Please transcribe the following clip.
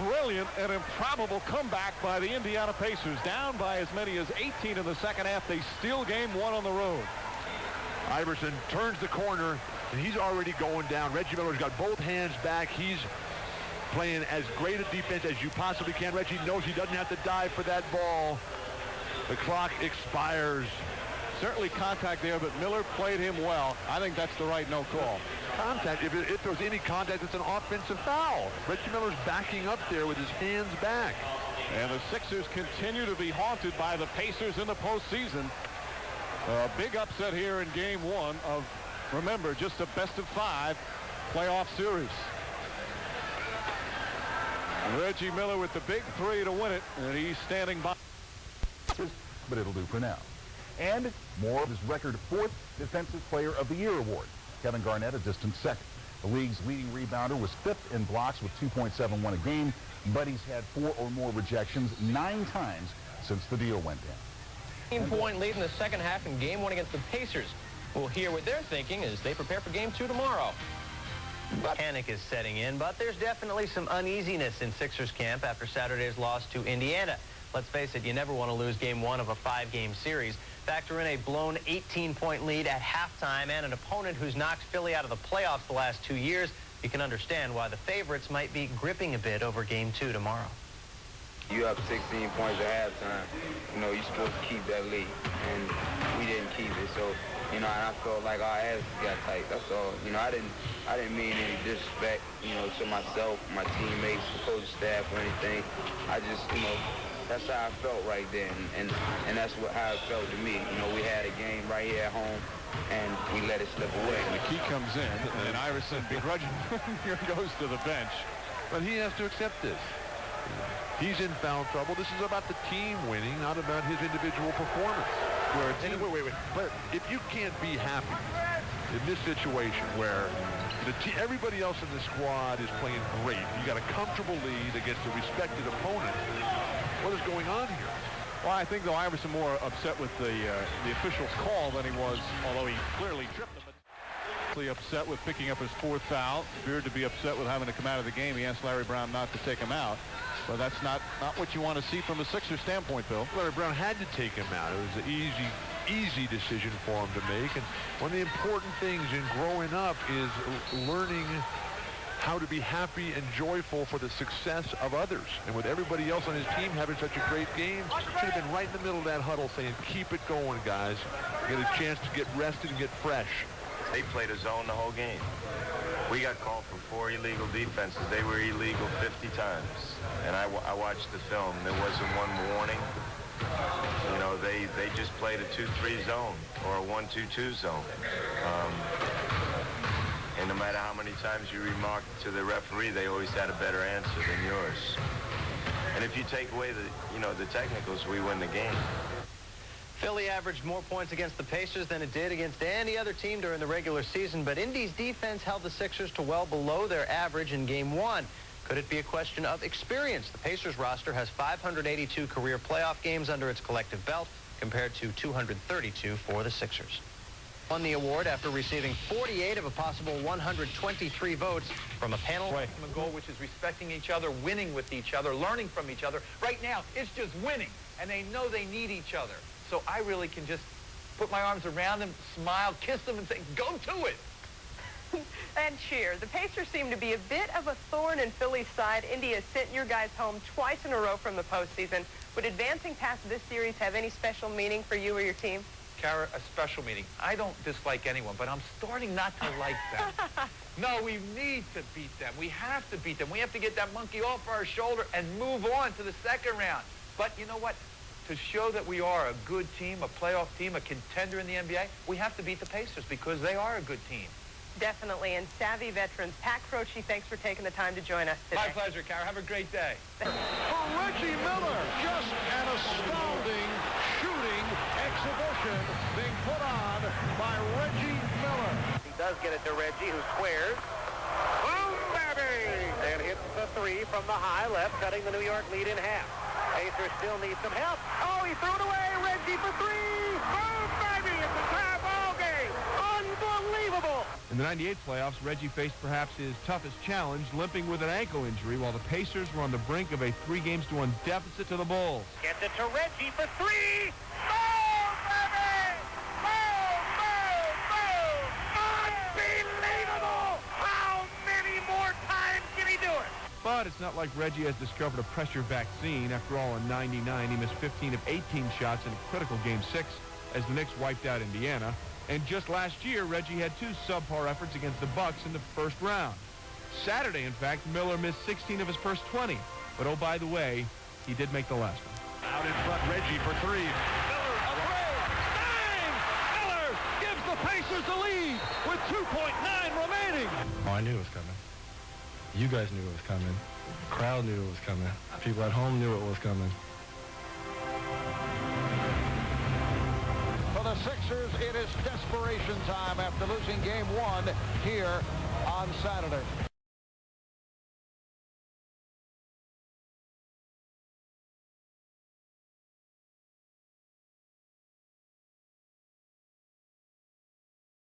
brilliant and improbable comeback by the Indiana Pacers. Down by as many as 18 in the second half. They steal game one on the road. Iverson turns the corner, and he's already going down. Reggie Miller's got both hands back. He's playing as great a defense as you possibly can. Reggie knows he doesn't have to dive for that ball. The clock expires. Certainly contact there, but Miller played him well. I think that's the right no call. Contact. If there's any contact, it's an offensive foul. Reggie Miller's backing up there with his hands back. And the Sixers continue to be haunted by the Pacers in the postseason. A big upset here in game one of, remember, just a best-of-5 playoff series. Reggie Miller with the big three to win it, and he's standing by. But it'll do for now. And more of his record 4th Defensive Player of the Year award. Kevin Garnett a distant second. The league's leading rebounder was 5th in blocks with 2.71 a game, but he's had 4 or more rejections 9 times since the deal went down. 15-point lead in the second half in game 1 against the Pacers. We'll hear what they're thinking as they prepare for game 2 tomorrow. Panic is setting in, but there's definitely some uneasiness in Sixers camp after Saturday's loss to Indiana. Let's face it, you never want to lose game 1 of a 5-game series. Factor in a blown 18-point lead at halftime and an opponent who's knocked Philly out of the playoffs the last 2 years. You can understand why the favorites might be gripping a bit over game 2 tomorrow. You up 16 points at halftime. You know, you're supposed to keep that lead, and we didn't keep it. So, you know, and I felt like our asses got tight. That's all. You know, I didn't mean any disrespect, you know, to myself, my teammates, the coaching staff, or anything. I just, you know, that's how I felt right then, and that's how it felt to me. You know, we had a game right here at home, and we let it slip away. And the key comes in, and Iverson begrudgingly goes to the bench. But he has to accept this. He's in foul trouble. This is about the team winning, not about his individual performance. Wait. But if you can't be happy in this situation where everybody else in the squad is playing great, you got a comfortable lead against a respected opponent, what is going on here? Well, I think, though, Iverson more upset with the official's call than he was, although he clearly tripped him. Upset with picking up his 4th foul. Appeared to be upset with having to come out of the game. He asked Larry Brown not to take him out. But that's not what you want to see from a Sixers standpoint, Bill. Larry Brown had to take him out. It was an easy decision for him to make. And one of the important things in growing up is learning how to be happy and joyful for the success of others. And with everybody else on his team having such a great game, should have been right in the middle of that huddle saying, keep it going, guys. Get a chance to get rested and get fresh. They played a zone the whole game. We got called for 4 illegal defenses. They were illegal 50 times. And I watched the film. There wasn't one warning. You know, they just played a 2-3 zone or a 1-2-2 zone. And no matter how many times you remarked to the referee, they always had a better answer than yours. And if you take away the technicals, we win the game. Philly averaged more points against the Pacers than it did against any other team during the regular season, but Indy's defense held the Sixers to well below their average in game 1. Could it be a question of experience? The Pacers roster has 582 career playoff games under its collective belt compared to 232 for the Sixers. Won the award after receiving 48 of a possible 123 votes from a panel. A goal which is respecting each other, winning with each other, learning from each other. Right now, it's just winning, and they know they need each other. So I really can just put my arms around them, smile, kiss them, and say, go to it. And cheer. The Pacers seem to be a bit of a thorn in Philly's side. India sent your guys home twice in a row from the postseason. Would advancing past this series have any special meaning for you or your team? Kara, a special meaning. I don't dislike anyone, but I'm starting not to like them. No, we need to beat them. We have to beat them. We have to get that monkey off our shoulder and move on to the second round. But you know what? To show that we are a good team, a playoff team, a contender in the NBA, we have to beat the Pacers because they are a good team. Definitely, and savvy veterans. Pat Croce, thanks for taking the time to join us today. My pleasure, Kara. Have a great day. For Reggie Miller, just an astounding shooting exhibition being put on by Reggie Miller. He does get it to Reggie, who squares. Boom, baby! And hits the 3 from the high left, cutting the New York lead in half. Pacers still need some help. Oh, he threw it away. Reggie for 3. Boom, baby! It's a tie ball game. Unbelievable. Unbelievable! In the 98 playoffs, Reggie faced perhaps his toughest challenge, limping with an ankle injury while the Pacers were on the brink of a 3-1 deficit to the Bulls. Gets it to Reggie for three. Boom, baby! Boom, boom, boom! Unbelievable! How many more times can he do it? But it's not like Reggie has discovered a pressure vaccine. After all, in '99, he missed 15 of 18 shots in a critical Game 6 as the Knicks wiped out Indiana. And just last year, Reggie had 2 subpar efforts against the Bucks in the first round. Saturday, in fact, Miller missed 16 of his first 20. But oh, by the way, he did make the last one. Out in front, Reggie for 3. Miller, a three. Bang! Miller gives the Pacers the lead with 2.9 remaining. Oh, I knew it was coming. You guys knew it was coming. The crowd knew it was coming. People at home knew it was coming. For the Sixers, it is desperation time after losing Game 1 here on Saturday.